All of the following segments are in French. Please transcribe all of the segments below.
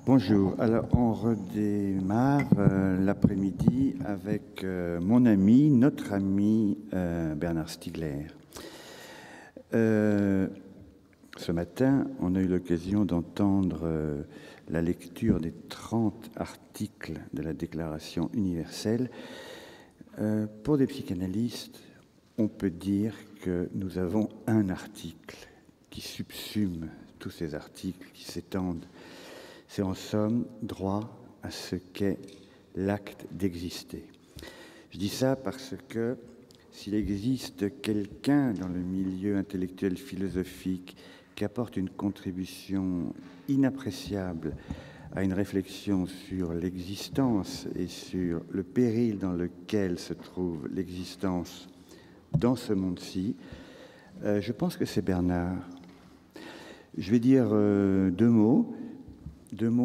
Bonjour. Alors, on redémarre l'après-midi avec mon ami, notre ami Bernard Stiegler. Ce matin, on a eu l'occasion d'entendre la lecture des 30 articles de la Déclaration universelle. Pour des psychanalystes, on peut dire que nous avons un article qui subsume tous ces articles qui s'étendent. C'est en somme droit à ce qu'est l'acte d'exister. Je dis ça parce que s'il existe quelqu'un dans le milieu intellectuel philosophique qui apporte une contribution inappréciable à une réflexion sur l'existence et sur le péril dans lequel se trouve l'existence dans ce monde-ci, je pense que c'est Bernard. Je vais dire deux mots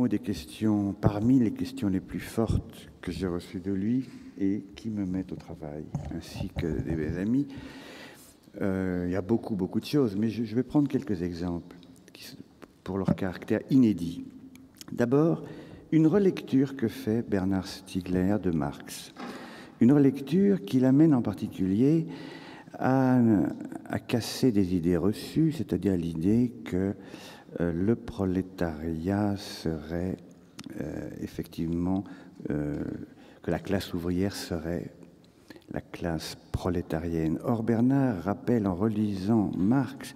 des questions, parmi les questions les plus fortes que j'ai reçues de lui et qui me mettent au travail, ainsi que des amis. Il y a beaucoup de choses, mais je vais prendre quelques exemples pour leur caractère inédit. D'abord, une relecture que fait Bernard Stiegler de Marx. Une relecture qui l'amène en particulier à casser des idées reçues, c'est-à-dire l'idée que le prolétariat serait effectivement, que la classe ouvrière serait la classe prolétarienne. Or, Bernard rappelle en relisant Marx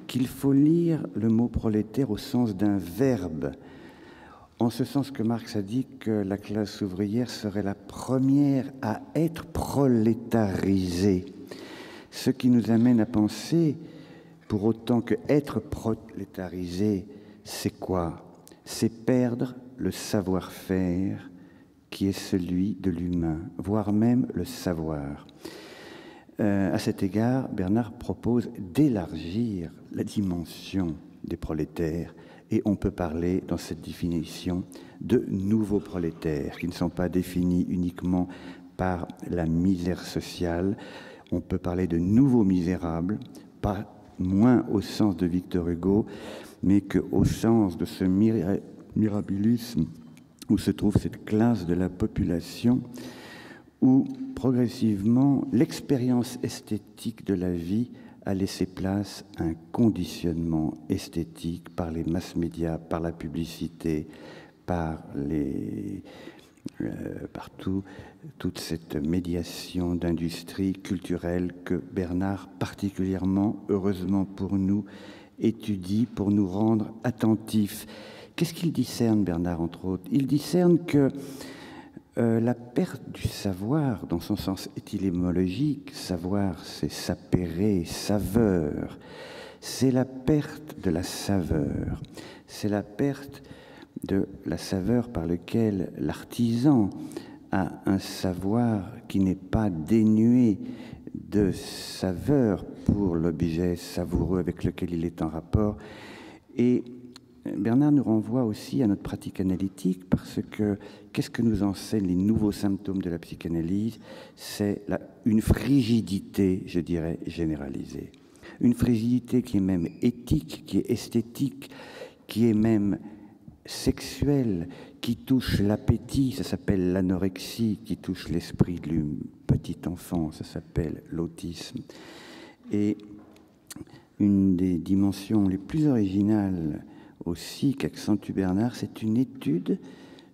qu'il faut lire le mot prolétaire au sens d'un verbe, en ce sens que Marx a dit que la classe ouvrière serait la première à être prolétarisée, ce qui nous amène à penser, pour autant que être prolétarisé, c'est quoi? C'est perdre le savoir-faire qui est celui de l'humain, voire même le savoir. À cet égard, Bernard propose d'élargir la dimension des prolétaires, et on peut parler dans cette définition de nouveaux prolétaires, qui ne sont pas définis uniquement par la misère sociale. On peut parler de nouveaux misérables, pas moins au sens de Victor Hugo, mais qu'au sens de ce mirabilisme où se trouve cette classe de la population où progressivement l'expérience esthétique de la vie a laissé place à un conditionnement esthétique par les mass médias, par la publicité, par partout, toute cette médiation d'industrie culturelle que Bernard, particulièrement, heureusement pour nous, étudie pour nous rendre attentifs. Qu'est-ce qu'il discerne, Bernard, entre autres? Il discerne que la perte du savoir, dans son sens étymologique, savoir c'est sapere, saveur, c'est la perte de la saveur, c'est la perte de la saveur par lequel l'artisan a un savoir qui n'est pas dénué de saveur pour l'objet savoureux avec lequel il est en rapport. Et Bernard nous renvoie aussi à notre pratique analytique parce que qu'est-ce que nous enseignent les nouveaux symptômes de la psychanalyse? C'est une frigidité, je dirais, généralisée. Une frigidité qui est même éthique, qui est esthétique, qui est même sexuelle, qui touche l'appétit, ça s'appelle l'anorexie, qui touche l'esprit du petit enfant, ça s'appelle l'autisme. Et une des dimensions les plus originales aussi qu'accentue Bernard, c'est une étude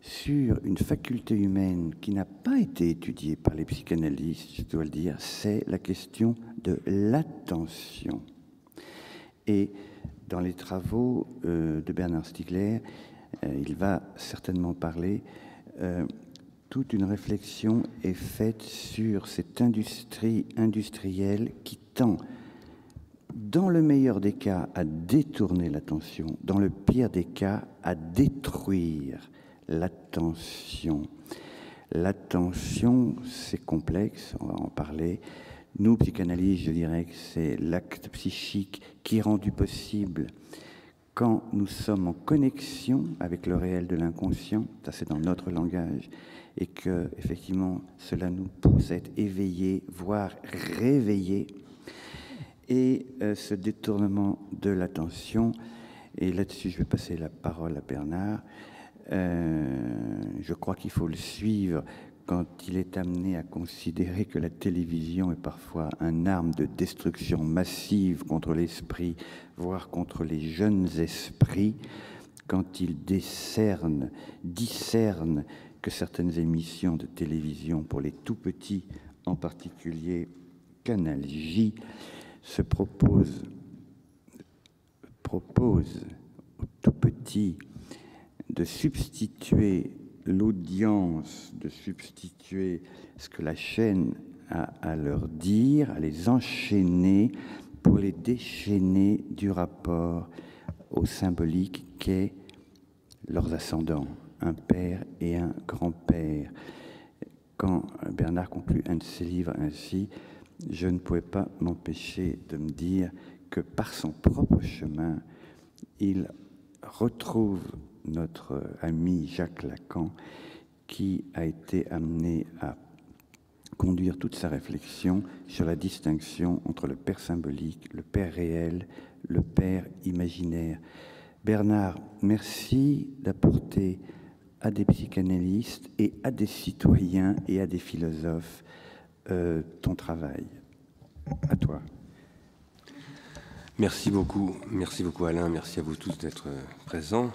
sur une faculté humaine qui n'a pas été étudiée par les psychanalystes, je dois le dire, c'est la question de l'attention. Et dans les travaux de Bernard Stiegler, il va certainement parler, toute une réflexion est faite sur cette industrie industrielle qui tend, dans le meilleur des cas, à détourner l'attention, dans le pire des cas, à détruire l'attention. L'attention, c'est complexe, on va en parler. Nous, psychanalystes, je dirais que c'est l'acte psychique qui est rendu possible quand nous sommes en connexion avec le réel de l'inconscient, ça c'est dans notre langage, et que effectivement cela nous pousse à être éveillés, voire réveillés. Et ce détournement de l'attention, et là-dessus je vais passer la parole à Bernard, Je crois qu'il faut le suivre quand il est amené à considérer que la télévision est parfois une arme de destruction massive contre l'esprit, voire contre les jeunes esprits, quand il discerne que certaines émissions de télévision, pour les tout-petits en particulier, Canal J, se proposent aux tout-petits de substituer l'audience, de substituer ce que la chaîne a à leur dire, à les enchaîner pour les déchaîner du rapport au symbolique qu'est leurs ascendants, un père et un grand-père. Quand Bernard conclut un de ses livres ainsi, je ne pouvais pas m'empêcher de me dire que par son propre chemin, il retrouve notre ami Jacques Lacan, qui a été amené à conduire toute sa réflexion sur la distinction entre le père symbolique, le père réel, le père imaginaire. Bernard, merci d'apporter à des psychanalystes et à des citoyens et à des philosophes ton travail. À toi. Merci beaucoup Alain, merci à vous tous d'être présents.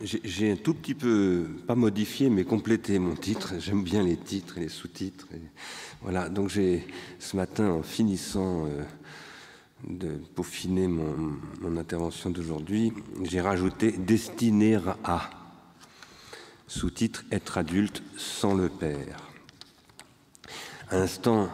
J'ai un tout petit peu, pas modifié, mais complété mon titre. J'aime bien les titres et les sous-titres. Voilà, donc ce matin, en finissant de peaufiner mon intervention d'aujourd'hui, j'ai rajouté « Destiner à », sous-titre « Être adulte sans le père ». À l'instant,